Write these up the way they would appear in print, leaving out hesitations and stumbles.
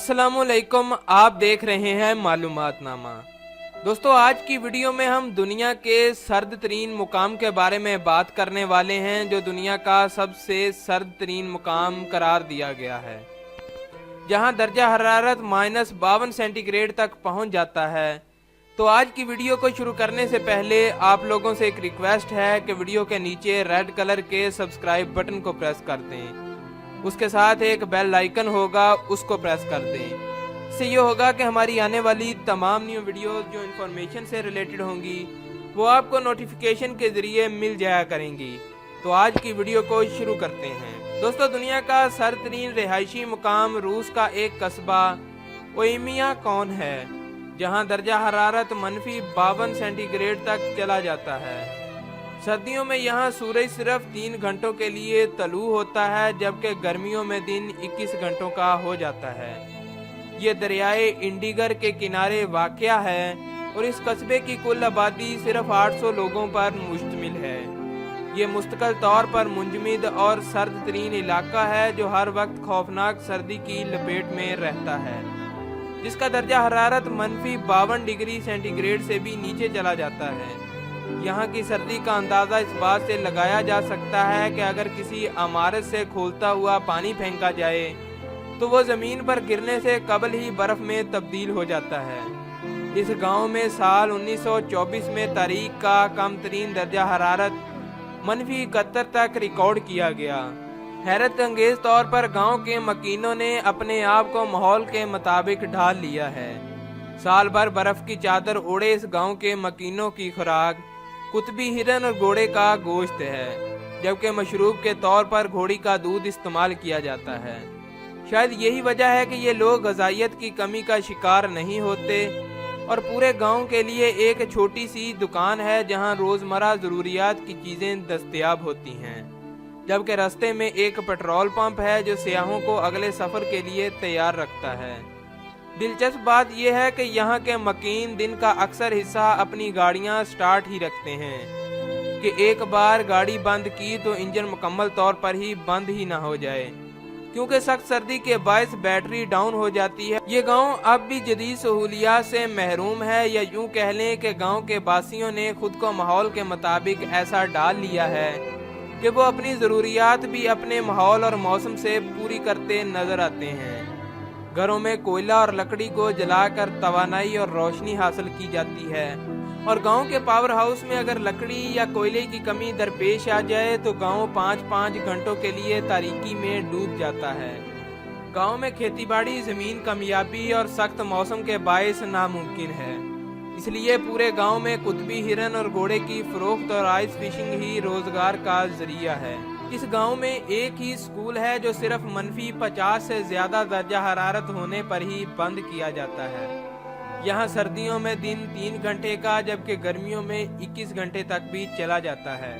अस्सलामुअलैकुम, आप देख रहे हैं मालूमातनामा। दोस्तों, आज की वीडियो में हम दुनिया के सर्द तरीन मुकाम के बारे में बात करने वाले हैं, जो दुनिया का सबसे सर्द तरीन मुकाम करार दिया गया है, जहां दर्जा हरारत -52 सेंटीग्रेड तक पहुंच जाता है। तो आज की वीडियो को शुरू करने से पहले आप लोगों से एक रिक्वेस्ट है कि वीडियो के नीचे रेड कलर के सब्सक्राइब बटन को प्रेस कर दें, उसके साथ एक बेल आइकन होगा, उसको प्रेस कर दें। इससे ये होगा कि हमारी आने वाली तमाम न्यू वीडियोस जो इन्फॉर्मेशन से रिलेटेड होंगी वो आपको नोटिफिकेशन के जरिए मिल जाया करेंगी। तो आज की वीडियो को शुरू करते हैं। दोस्तों, दुनिया का सरतरीन रिहायशी मुकाम रूस का एक कस्बा ओइमिया कौन है, जहां दर्जा हरारत -52 सेंटीग्रेड तक चला जाता है। सर्दियों में यहाँ सूरज सिर्फ 3 घंटों के लिए तलू होता है, जबकि गर्मियों में दिन 21 घंटों का हो जाता है। ये दरियाए इंडिगर के किनारे वाक़या है और इस कस्बे की कुल आबादी सिर्फ 800 लोगों पर मुश्तमिल है। ये मुस्तकिल तौर पर मुंजमद और सर्द तरीन इलाका है, जो हर वक्त खौफनाक सर्दी की लपेट में रहता है, जिसका दर्जा हरारत -52 डिग्री सेंटीग्रेड से भी नीचे चला जाता है। यहाँ की सर्दी का अंदाज़ा इस बात से लगाया जा सकता है कि अगर किसी इमारत से खोलता हुआ पानी फेंका जाए तो वो ज़मीन पर गिरने से कबल ही बर्फ़ में तब्दील हो जाता है। इस गांव में साल 1924 में तारीख का कम तरीन दर्जा हरारत -71 तक रिकॉर्ड किया गया। हैरत अंगेज़ तौर पर गांव के मकीनों ने अपने आप को माहौल के मुताबिक ढाल लिया है। साल भर बर्फ़ की चादर ओढ़े इस गांव के मकीनों की खुराक कुतबी हिरन और घोड़े का गोश्त है, जबकि मशरूब के तौर पर घोड़ी का दूध इस्तेमाल किया जाता है। शायद यही वजह है कि ये लोग ग़िज़ाइयत की कमी का शिकार नहीं होते और पूरे गांव के लिए एक छोटी सी दुकान है जहां रोज़मर्रा ज़रूरियात की चीज़ें दस्तयाब होती हैं, जबकि रास्ते में एक पेट्रोल पंप है जो सियाहों को अगले सफ़र के लिए तैयार रखता है। दिलचस्प बात यह है कि यहाँ के मकीन दिन का अक्सर हिस्सा अपनी गाड़ियाँ स्टार्ट ही रखते हैं कि एक बार गाड़ी बंद की तो इंजन मुकम्मल तौर पर ही बंद ही ना हो जाए, क्योंकि सख्त सर्दी के बायस बैटरी डाउन हो जाती है। ये गांव अब भी जदीद सहूलियात से महरूम है, या यूँ कह लें कि गांव के बासियों ने खुद को माहौल के मुताबिक ऐसा डाल लिया है कि वो अपनी ज़रूरियात भी अपने माहौल और मौसम से पूरी करते नजर आते हैं। घरों में कोयला और लकड़ी को जलाकर तवानाई और रोशनी हासिल की जाती है, और गांव के पावर हाउस में अगर लकड़ी या कोयले की कमी दरपेश आ जाए तो गांव 5-5 घंटों के लिए तारीकी में डूब जाता है। गांव में खेतीबाड़ी ज़मीन कमियाबी और सख्त मौसम के बायस नामुमकिन है, इसलिए पूरे गांव में कुतबी हिरन और घोड़े की फरोख्त और आइस फिशिंग ही रोजगार का जरिया है। इस गांव में एक ही स्कूल है जो सिर्फ -50 से ज्यादा दर्जा हरारत होने पर ही बंद किया जाता है। यहाँ सर्दियों में दिन 3 घंटे का, जबकि गर्मियों में 21 घंटे तक भी चला जाता है।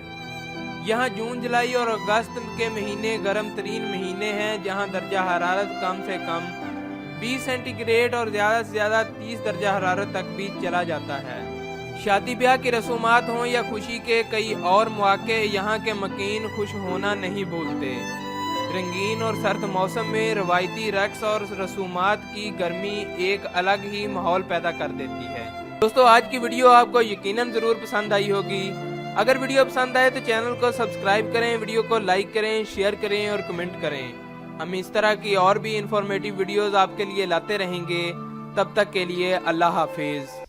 यहाँ जून, जुलाई और अगस्त के महीने गर्म तरीन महीने हैं, जहाँ दर्जा हरारत कम से कम 20 सेंटीग्रेड और ज़्यादा से ज़्यादा 30 दर्जा हरारत तक भी चला जाता है। शादी ब्याह की रसूमात हों या खुशी के कई और मौके, यहाँ के मकीन खुश होना नहीं भूलते। रंगीन और सर्द मौसम में रवायती रक्स और रसूमात की गर्मी एक अलग ही माहौल पैदा कर देती है। दोस्तों, आज की वीडियो आपको यकीनन ज़रूर पसंद आई होगी। अगर वीडियो पसंद आए तो चैनल को सब्सक्राइब करें, वीडियो को लाइक करें, शेयर करें और कमेंट करें। हम इस तरह की और भी इंफॉर्मेटिव वीडियोस आपके लिए लाते रहेंगे। तब तक के लिए अल्लाह हाफिज़।